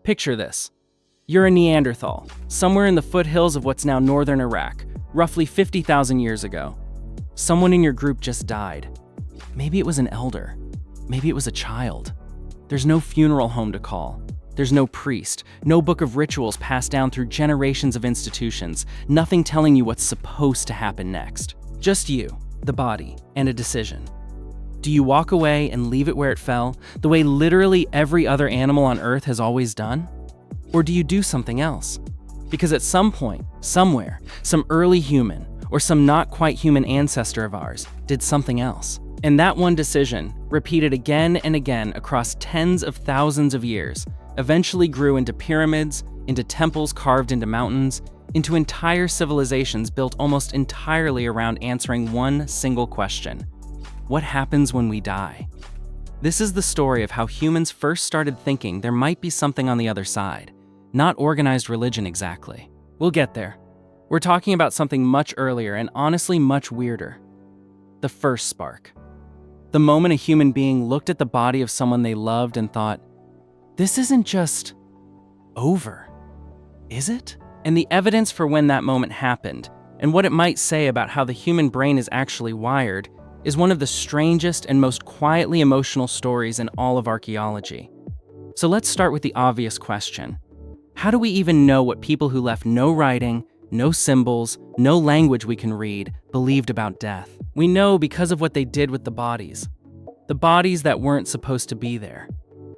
Picture this. You're a Neanderthal, somewhere in the foothills of what's now northern Iraq, roughly 50,000 years ago. Someone in your group just died. Maybe it was an elder. Maybe it was a child. There's no funeral home to call. There's no priest, no book of rituals passed down through generations of institutions, nothing telling you what's supposed to happen next. Just you, the body, and a decision. Do you walk away and leave it where it fell, the way literally every other animal on Earth has always done? Or do you do something else? Because at some point, somewhere, some early human, or some not quite human ancestor of ours, did something else. And that one decision, repeated again and again across tens of thousands of years, eventually grew into pyramids, into temples carved into mountains, into entire civilizations built almost entirely around answering one single question: what happens when we die? This is the story of how humans first started thinking there might be something on the other side, not organized religion exactly. We'll get there. We're talking about something much earlier and honestly much weirder. The first spark. The moment a human being looked at the body of someone they loved and thought, this isn't just over, is it? And the evidence for when that moment happened, and what it might say about how the human brain is actually wired, is one of the strangest and most quietly emotional stories in all of archaeology. So let's start with the obvious question. How do we even know what people who left no writing, no symbols, no language we can read, believed about death? We know because of what they did with the bodies that weren't supposed to be there.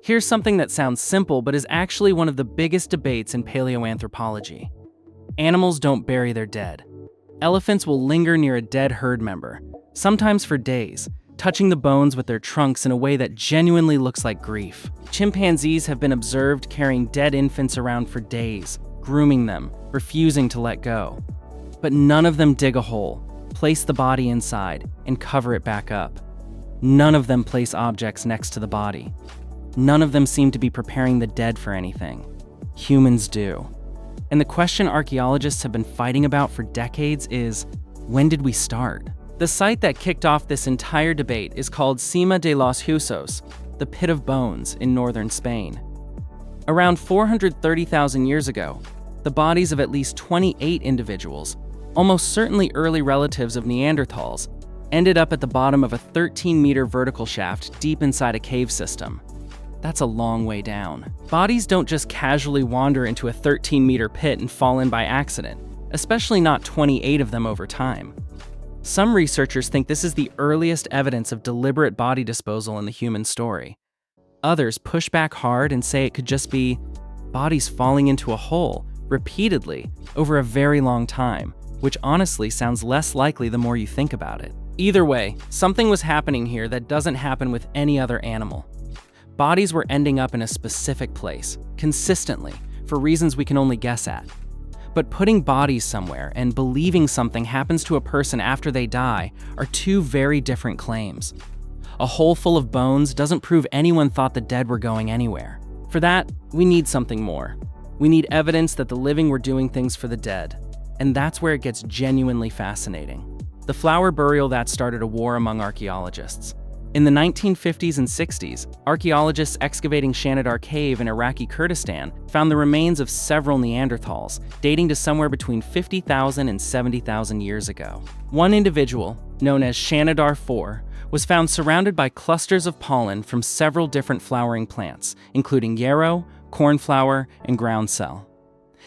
Here's something that sounds simple but is actually one of the biggest debates in paleoanthropology. Animals don't bury their dead. Elephants will linger near a dead herd member, sometimes for days, touching the bones with their trunks in a way that genuinely looks like grief. Chimpanzees have been observed carrying dead infants around for days, grooming them, refusing to let go. But none of them dig a hole, place the body inside, and cover it back up. None of them place objects next to the body. None of them seem to be preparing the dead for anything. Humans do. And the question archaeologists have been fighting about for decades is, when did we start? The site that kicked off this entire debate is called Cima de los Huesos, the Pit of Bones in northern Spain. Around 430,000 years ago, the bodies of at least 28 individuals, almost certainly early relatives of Neanderthals, ended up at the bottom of a 13-meter vertical shaft deep inside a cave system. That's a long way down. Bodies don't just casually wander into a 13-meter pit and fall in by accident, especially not 28 of them over time. Some researchers think this is the earliest evidence of deliberate body disposal in the human story. Others push back hard and say it could just be bodies falling into a hole repeatedly over a very long time, which honestly sounds less likely the more you think about it. Either way, something was happening here that doesn't happen with any other animal. Bodies were ending up in a specific place, consistently, for reasons we can only guess at. But putting bodies somewhere and believing something happens to a person after they die are two very different claims. A hole full of bones doesn't prove anyone thought the dead were going anywhere. For that, we need something more. We need evidence that the living were doing things for the dead. And that's where it gets genuinely fascinating. The flower burial that started a war among archaeologists. In the 1950s and 60s, archaeologists excavating Shanidar Cave in Iraqi Kurdistan found the remains of several Neanderthals, dating to somewhere between 50,000 and 70,000 years ago. One individual, known as Shanidar 4, was found surrounded by clusters of pollen from several different flowering plants, including yarrow, cornflower, and groundsel.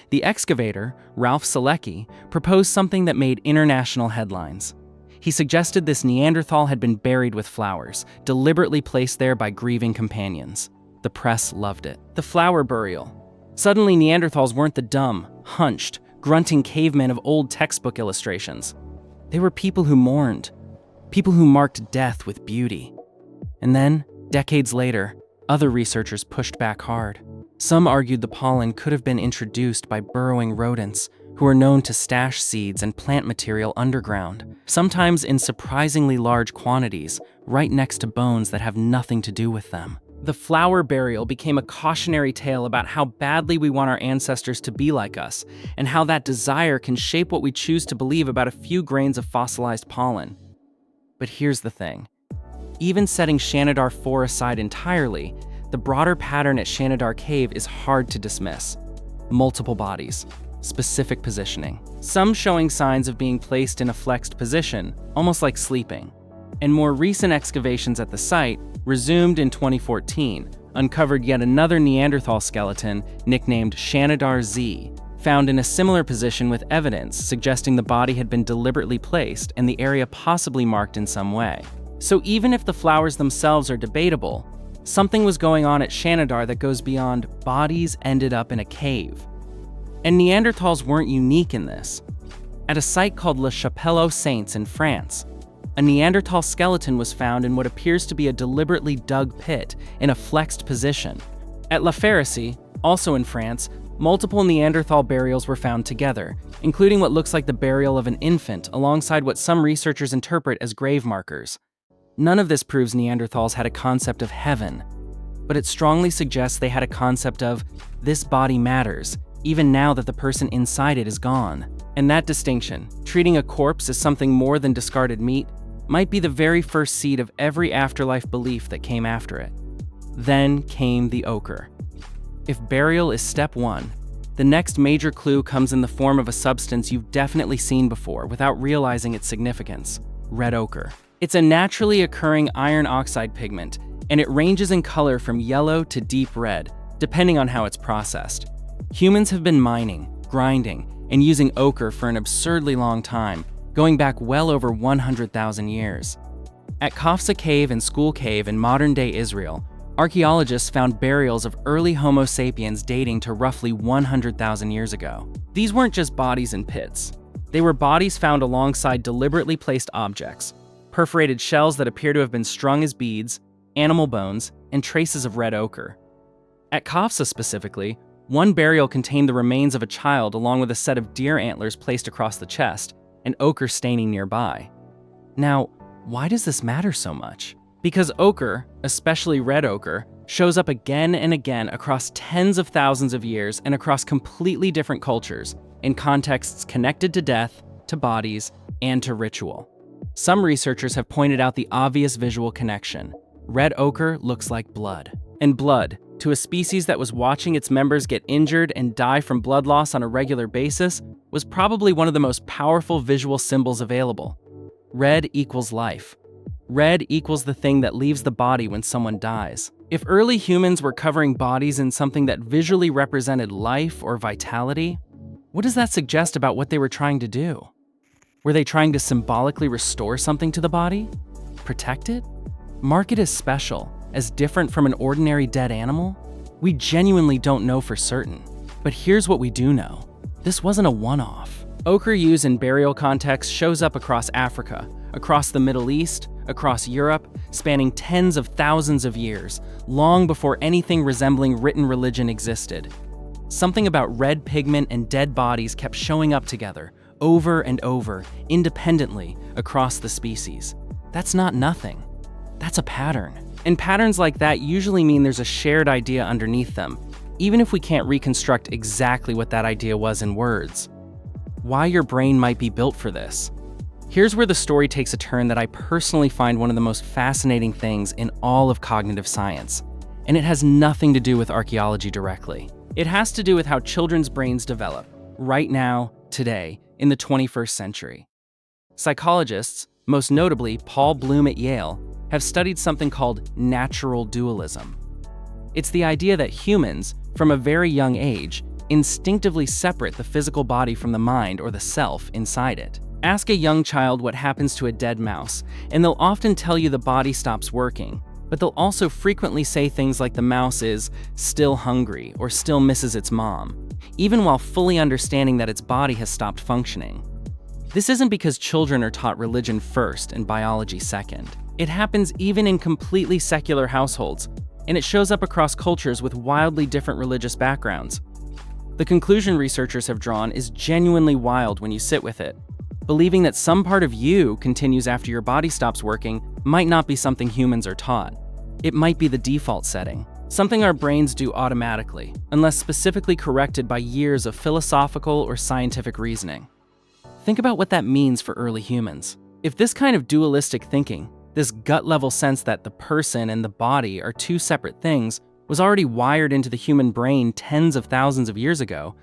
The excavator, Ralph Selecki, proposed something that made international headlines. He suggested this Neanderthal had been buried with flowers, deliberately placed there by grieving companions. The press loved it. The flower burial. Suddenly, Neanderthals weren't the dumb, hunched, grunting cavemen of old textbook illustrations. They were people who mourned, people who marked death with beauty. And then, decades later, other researchers pushed back hard. Some argued the pollen could have been introduced by burrowing rodents, who are known to stash seeds and plant material underground, sometimes in surprisingly large quantities, right next to bones that have nothing to do with them. The flower burial became a cautionary tale about how badly we want our ancestors to be like us, and how that desire can shape what we choose to believe about a few grains of fossilized pollen. But here's the thing. Even setting Shanidar 4 aside entirely, the broader pattern at Shanidar Cave is hard to dismiss. Multiple bodies, specific positioning, some showing signs of being placed in a flexed position, almost like sleeping. And more recent excavations at the site, resumed in 2014, uncovered yet another Neanderthal skeleton nicknamed Shanidar Z, found in a similar position with evidence suggesting the body had been deliberately placed and the area possibly marked in some way. So even if the flowers themselves are debatable, something was going on at Shanidar that goes beyond bodies ended up in a cave. And Neanderthals weren't unique in this. At a site called La Chapelle aux Saints in France, a Neanderthal skeleton was found in what appears to be a deliberately dug pit in a flexed position. At La Pharisee, also in France, multiple Neanderthal burials were found together, including what looks like the burial of an infant alongside what some researchers interpret as grave markers. None of this proves Neanderthals had a concept of heaven, but it strongly suggests they had a concept of this body matters, even now that the person inside it is gone. And that distinction, treating a corpse as something more than discarded meat, might be the very first seed of every afterlife belief that came after it. Then came the ochre. If burial is step one, the next major clue comes in the form of a substance you've definitely seen before without realizing its significance: red ochre. It's a naturally occurring iron oxide pigment, and it ranges in color from yellow to deep red, depending on how it's processed. Humans have been mining, grinding, and using ochre for an absurdly long time, going back well over 100,000 years. At Khafsa Cave and School Cave in modern-day Israel, archaeologists found burials of early Homo sapiens dating to roughly 100,000 years ago. These weren't just bodies in pits. They were bodies found alongside deliberately placed objects, perforated shells that appear to have been strung as beads, animal bones, and traces of red ochre. At Khafsa specifically, one burial contained the remains of a child along with a set of deer antlers placed across the chest, and ochre staining nearby. Now, why does this matter so much? Because ochre, especially red ochre, shows up again and again across tens of thousands of years and across completely different cultures, in contexts connected to death, to bodies, and to ritual. Some researchers have pointed out the obvious visual connection. Red ochre looks like blood. And blood, to a species that was watching its members get injured and die from blood loss on a regular basis, was probably one of the most powerful visual symbols available. Red equals life. Red equals the thing that leaves the body when someone dies. If early humans were covering bodies in something that visually represented life or vitality, what does that suggest about what they were trying to do? Were they trying to symbolically restore something to the body? Protect it? Mark it as special, as different from an ordinary dead animal? We genuinely don't know for certain. But here's what we do know. This wasn't a one-off. Ochre use in burial contexts shows up across Africa, across the Middle East, across Europe, spanning tens of thousands of years, long before anything resembling written religion existed. Something about red pigment and dead bodies kept showing up together, over and over, independently, across the species. That's not nothing. That's a pattern. And patterns like that usually mean there's a shared idea underneath them, even if we can't reconstruct exactly what that idea was in words. Why your brain might be built for this. Here's where the story takes a turn that I personally find one of the most fascinating things in all of cognitive science, and it has nothing to do with archaeology directly. It has to do with how children's brains develop, right now, today, in the 21st century. Psychologists, most notably Paul Bloom at Yale, have studied something called natural dualism. It's the idea that humans, from a very young age, instinctively separate the physical body from the mind or the self inside it. Ask a young child what happens to a dead mouse, and they'll often tell you the body stops working, but they'll also frequently say things like the mouse is still hungry or still misses its mom, even while fully understanding that its body has stopped functioning. This isn't because children are taught religion first and biology second. It happens even in completely secular households, and it shows up across cultures with wildly different religious backgrounds. The conclusion researchers have drawn is genuinely wild when you sit with it. Believing that some part of you continues after your body stops working might not be something humans are taught. It might be the default setting, something our brains do automatically, unless specifically corrected by years of philosophical or scientific reasoning. Think about what that means for early humans. If this kind of dualistic thinking, this gut-level sense that the person and the body are two separate things, was already wired into the human brain tens of thousands of years ago,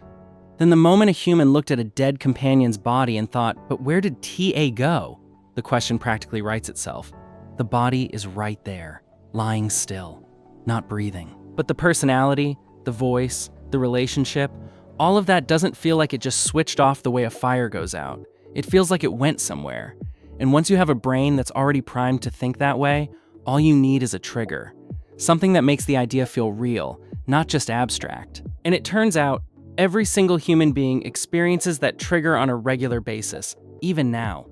then the moment a human looked at a dead companion's body and thought, "But where did TA go?" the question practically writes itself. The body is right there, lying still, not breathing. But the personality, the voice, the relationship, all of that doesn't feel like it just switched off the way a fire goes out. It feels like it went somewhere. And once you have a brain that's already primed to think that way, all you need is a trigger. Something that makes the idea feel real, not just abstract. And it turns out, every single human being experiences that trigger on a regular basis, even now.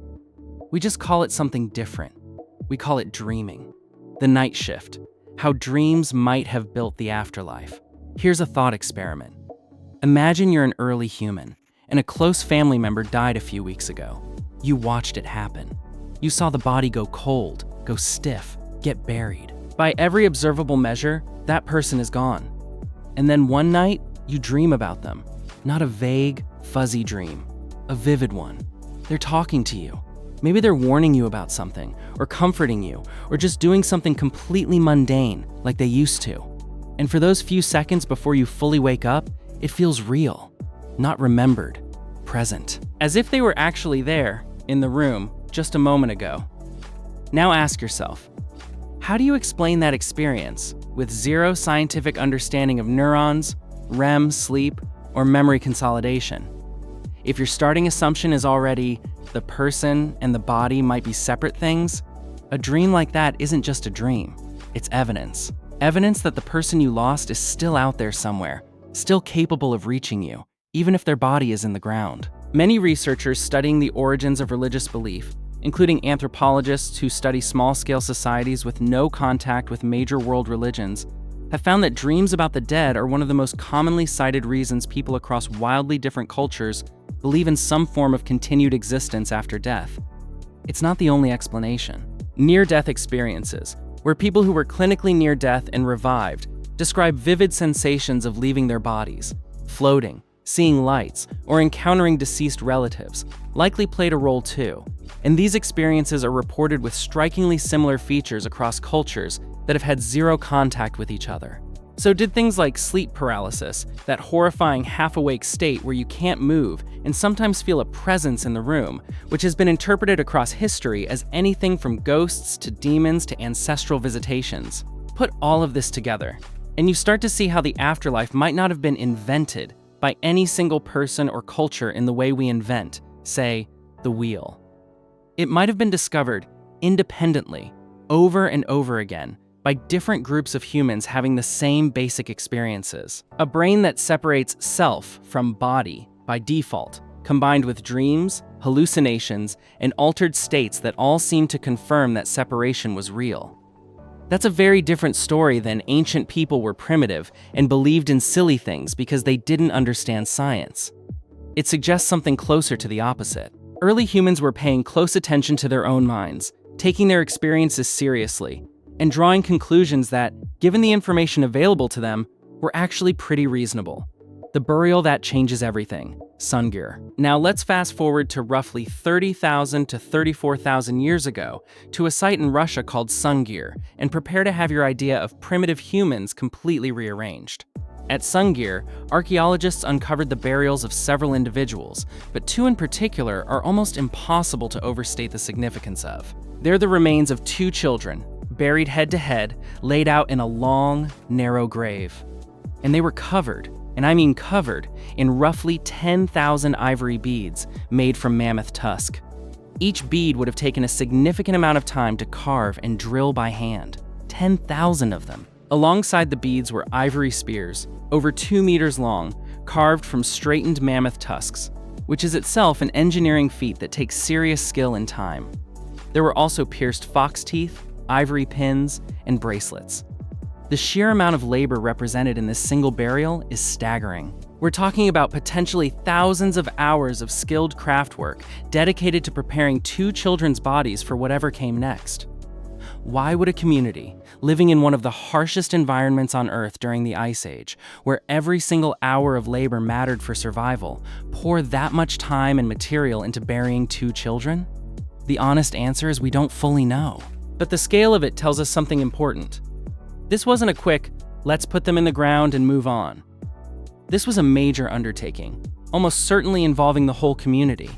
We just call it something different. We call it dreaming. The night shift. How dreams might have built the afterlife. Here's a thought experiment. Imagine you're an early human, and a close family member died a few weeks ago. You watched it happen. You saw the body go cold, go stiff, get buried. By every observable measure, that person is gone. And then one night, you dream about them. Not a vague, fuzzy dream, a vivid one. They're talking to you. Maybe they're warning you about something, or comforting you, or just doing something completely mundane, like they used to. And for those few seconds before you fully wake up, it feels real, not remembered, present. As if they were actually there, in the room, just a moment ago. Now ask yourself, how do you explain that experience with zero scientific understanding of neurons, REM sleep, or memory consolidation? If your starting assumption is already the person and the body might be separate things, a dream like that isn't just a dream, it's evidence. Evidence that the person you lost is still out there somewhere, still capable of reaching you, even if their body is in the ground. Many researchers studying the origins of religious belief, including anthropologists who study small-scale societies with no contact with major world religions, have found that dreams about the dead are one of the most commonly cited reasons people across wildly different cultures believe in some form of continued existence after death. It's not the only explanation. Near-death experiences, where people who were clinically near death and revived describe vivid sensations of leaving their bodies, floating, seeing lights, or encountering deceased relatives, likely played a role too. And these experiences are reported with strikingly similar features across cultures that have had zero contact with each other. So did things like sleep paralysis, that horrifying half-awake state where you can't move and sometimes feel a presence in the room, which has been interpreted across history as anything from ghosts to demons to ancestral visitations. Put all of this together, and you start to see how the afterlife might not have been invented by any single person or culture in the way we invent, say, the wheel. It might have been discovered independently, over and over again, by different groups of humans having the same basic experiences. A brain that separates self from body by default, combined with dreams, hallucinations, and altered states that all seem to confirm that separation was real. That's a very different story than ancient people were primitive and believed in silly things because they didn't understand science. It suggests something closer to the opposite. Early humans were paying close attention to their own minds, taking their experiences seriously, and drawing conclusions that, given the information available to them, were actually pretty reasonable. The burial that changes everything, Sungir. Now let's fast forward to roughly 30,000 to 34,000 years ago to a site in Russia called Sungir, and prepare to have your idea of primitive humans completely rearranged. At Sungir, archaeologists uncovered the burials of several individuals, but two in particular are almost impossible to overstate the significance of. They're the remains of two children, buried head to head, laid out in a long, narrow grave. And they were covered, and I mean covered, in roughly 10,000 ivory beads made from mammoth tusk. Each bead would have taken a significant amount of time to carve and drill by hand, 10,000 of them. Alongside the beads were ivory spears, over 2 meters long, carved from straightened mammoth tusks, which is itself an engineering feat that takes serious skill and time. There were also pierced fox teeth, ivory pins, and bracelets. The sheer amount of labor represented in this single burial is staggering. We're talking about potentially thousands of hours of skilled craft work dedicated to preparing two children's bodies for whatever came next. Why would a community, living in one of the harshest environments on Earth during the Ice Age, where every single hour of labor mattered for survival, pour that much time and material into burying two children? The honest answer is we don't fully know. But the scale of it tells us something important. This wasn't a quick, Let's put them in the ground and move on. This was a major undertaking, almost certainly involving the whole community,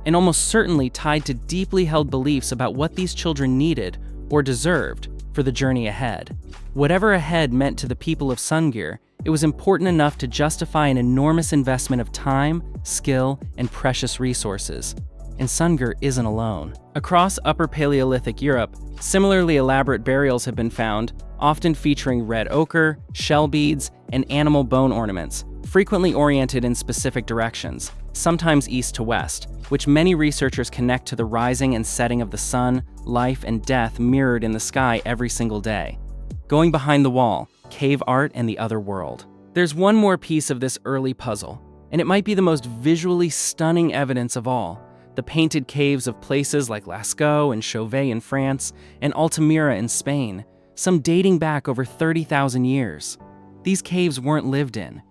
and almost certainly tied to deeply held beliefs about what these children needed or deserved for the journey ahead. Whatever ahead meant to the people of Sungir, it was important enough to justify an enormous investment of time, skill, and precious resources. And Sungir isn't alone. Across Upper Paleolithic Europe, similarly elaborate burials have been found, often featuring red ochre, shell beads, and animal bone ornaments, frequently oriented in specific directions, sometimes east to west, which many researchers connect to the rising and setting of the sun, life, and death mirrored in the sky every single day. Going behind the wall, cave art and the other world. There's one more piece of this early puzzle, and it might be the most visually stunning evidence of all: the painted caves of places like Lascaux and Chauvet in France and Altamira in Spain, some dating back over 30,000 years. These caves weren't lived in.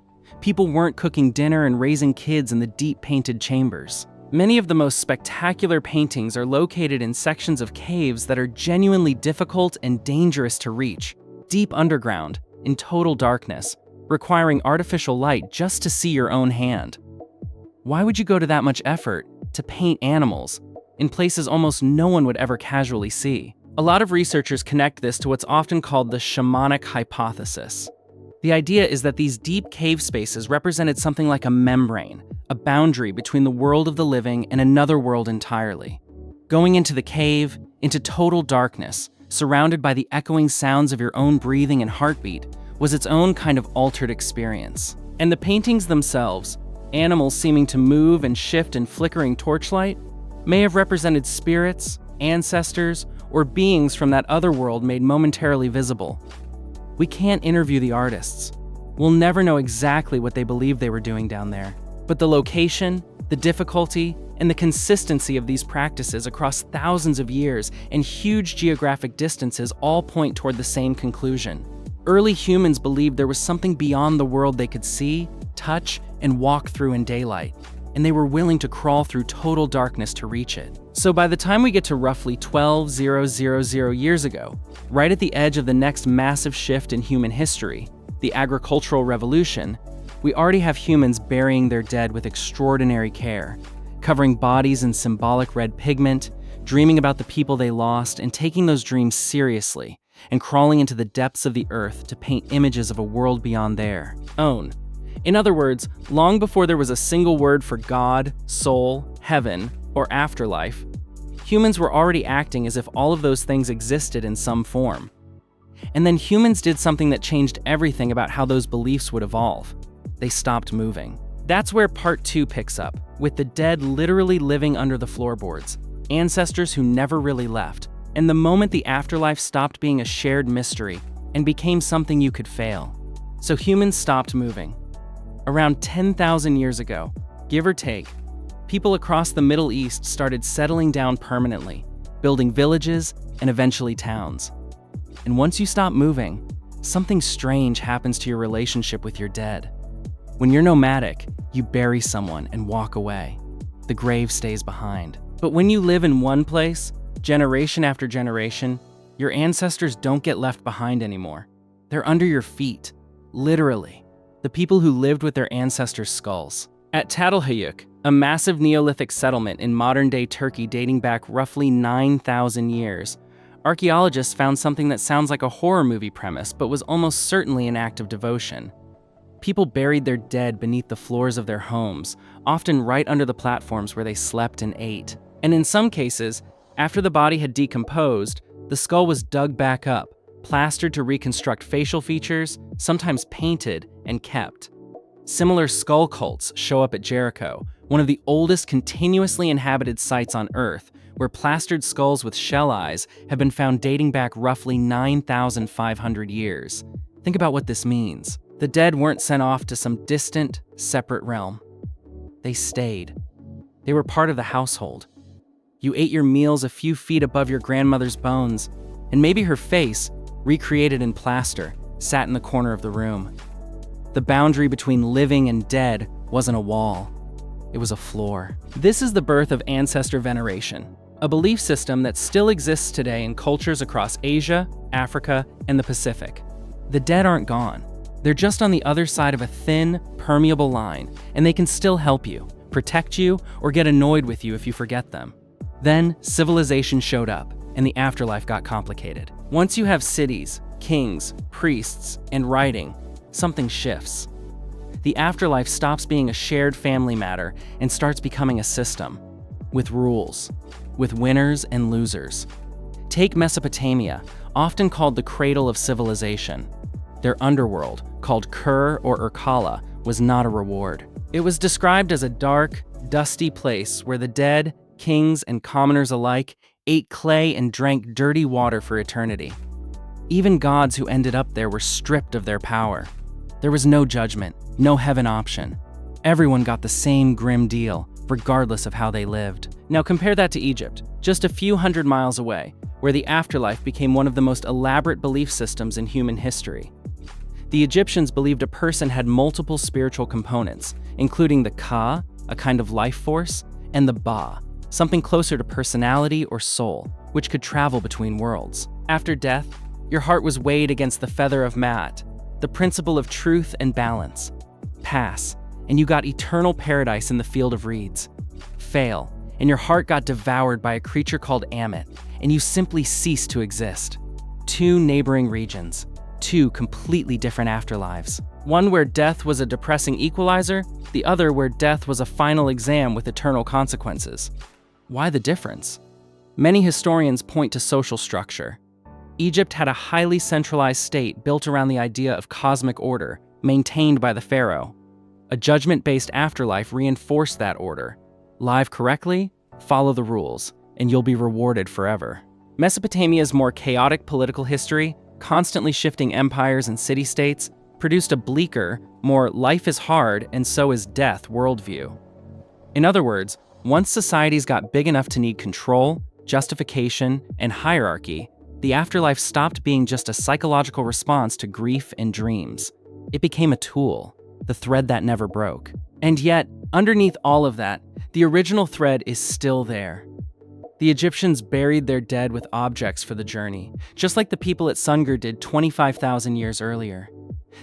People weren't cooking dinner and raising kids in the deep painted chambers. Many of the most spectacular paintings are located in sections of caves that are genuinely difficult and dangerous to reach, deep underground, in total darkness, requiring artificial light just to see your own hand. Why would you go to that much effort to paint animals in places almost no one would ever casually see? A lot of researchers connect this to what's often called the shamanic hypothesis. The idea is that these deep cave spaces represented something like a membrane, a boundary between the world of the living and another world entirely. Going into the cave, into total darkness, surrounded by the echoing sounds of your own breathing and heartbeat, was its own kind of altered experience. And the paintings themselves, animals seeming to move and shift in flickering torchlight, may have represented spirits, ancestors, or beings from that other world made momentarily visible. We can't interview the artists. We'll never know exactly what they believed they were doing down there. But the location, the difficulty, and the consistency of these practices across thousands of years and huge geographic distances all point toward the same conclusion. Early humans believed there was something beyond the world they could see, touch, and walk through in daylight, and they were willing to crawl through total darkness to reach it. So by the time we get to roughly 12,000 years ago, right at the edge of the next massive shift in human history, the agricultural revolution, we already have humans burying their dead with extraordinary care, covering bodies in symbolic red pigment, dreaming about the people they lost, and taking those dreams seriously, and crawling into the depths of the earth to paint images of a world beyond their own. In other words, long before there was a single word for God, soul, heaven, or afterlife, humans were already acting as if all of those things existed in some form. And then humans did something that changed everything about how those beliefs would evolve. They stopped moving. That's where part 2 picks up, with the dead literally living under the floorboards, ancestors who never really left, and the moment the afterlife stopped being a shared mystery and became something you could fail. So humans stopped moving. Around 10,000 years ago, give or take, people across the Middle East started settling down permanently, building villages and eventually towns. And once you stop moving, something strange happens to your relationship with your dead. When you're nomadic, you bury someone and walk away. The grave stays behind. But when you live in one place, generation after generation, your ancestors don't get left behind anymore. They're under your feet, literally. The people who lived with their ancestors' skulls. At Tatlahayuk, a massive Neolithic settlement in modern-day Turkey dating back roughly 9,000 years, archaeologists found something that sounds like a horror movie premise but was almost certainly an act of devotion. People buried their dead beneath the floors of their homes, often right under the platforms where they slept and ate. And in some cases, after the body had decomposed, the skull was dug back up, plastered to reconstruct facial features, sometimes painted, and kept. Similar skull cults show up at Jericho, one of the oldest continuously inhabited sites on Earth, where plastered skulls with shell eyes have been found dating back roughly 9,500 years. Think about what this means. The dead weren't sent off to some distant, separate realm. They stayed. They were part of the household. You ate your meals a few feet above your grandmother's bones, and maybe her face, recreated in plaster, sat in the corner of the room. The boundary between living and dead wasn't a wall. It was a floor. This is the birth of ancestor veneration, a belief system that still exists today in cultures across Asia, Africa, and the Pacific. The dead aren't gone. They're just on the other side of a thin, permeable line, and they can still help you, protect you, or get annoyed with you if you forget them. Then, civilization showed up, and the afterlife got complicated. Once you have cities, kings, priests, and writing, something shifts. The afterlife stops being a shared family matter and starts becoming a system, with rules, with winners and losers. Take Mesopotamia, often called the cradle of civilization. Their underworld, called Ker or Urkala, was not a reward. It was described as a dark, dusty place where the dead, kings, and commoners alike ate clay and drank dirty water for eternity. Even gods who ended up there were stripped of their power. There was no judgment, no heaven option. Everyone got the same grim deal, regardless of how they lived. Now compare that to Egypt, just a few hundred miles away, where the afterlife became one of the most elaborate belief systems in human history. The Egyptians believed a person had multiple spiritual components, including the Ka, a kind of life force, and the Ba, something closer to personality or soul, which could travel between worlds. After death, your heart was weighed against the feather of Ma'at, the principle of truth and balance. Pass, and you got eternal paradise in the field of reeds. Fail, and your heart got devoured by a creature called Ammit, and you simply ceased to exist. Two neighboring regions, two completely different afterlives. One where death was a depressing equalizer, the other where death was a final exam with eternal consequences. Why the difference? Many historians point to social structure. Egypt had a highly centralized state built around the idea of cosmic order, maintained by the pharaoh. A judgment-based afterlife reinforced that order. Live correctly, follow the rules, and you'll be rewarded forever. Mesopotamia's more chaotic political history, constantly shifting empires and city-states, produced a bleaker, more life is hard and so is death worldview. In other words, once societies got big enough to need control, justification, and hierarchy, the afterlife stopped being just a psychological response to grief and dreams. It became a tool, the thread that never broke. And yet, underneath all of that, the original thread is still there. The Egyptians buried their dead with objects for the journey, just like the people at Sungur did 25,000 years earlier.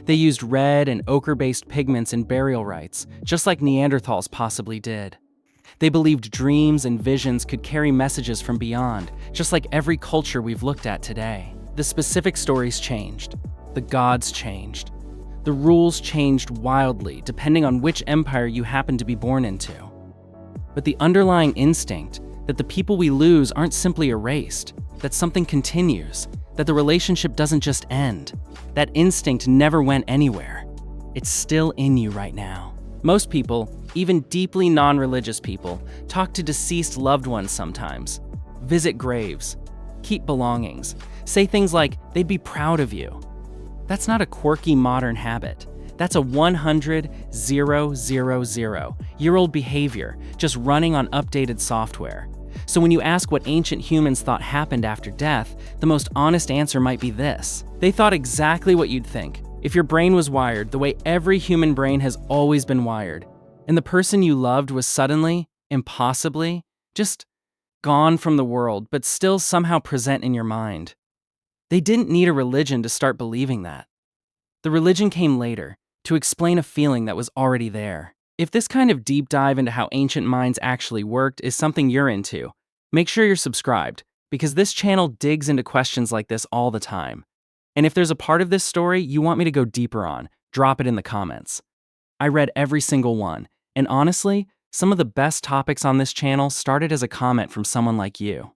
They used red and ochre-based pigments in burial rites, just like Neanderthals possibly did. They believed dreams and visions could carry messages from beyond, just like every culture we've looked at today. The specific stories changed. The gods changed. The rules changed wildly, depending on which empire you happen to be born into. But the underlying instinct that the people we lose aren't simply erased, that something continues, that the relationship doesn't just end. That instinct never went anywhere. It's still in you right now. Most people, even deeply non-religious people, talk to deceased loved ones sometimes, visit graves, keep belongings, say things like they'd be proud of you. That's not a quirky modern habit. That's a 100,000-year-old behavior, just running on updated software. So when you ask what ancient humans thought happened after death, the most honest answer might be this. They thought exactly what you'd think. If your brain was wired the way every human brain has always been wired, and the person you loved was suddenly, impossibly, just gone from the world, but still somehow present in your mind. They didn't need a religion to start believing that. The religion came later, to explain a feeling that was already there. If this kind of deep dive into how ancient minds actually worked is something you're into, make sure you're subscribed, because this channel digs into questions like this all the time. And if there's a part of this story you want me to go deeper on, drop it in the comments. I read every single one, and honestly, some of the best topics on this channel started as a comment from someone like you.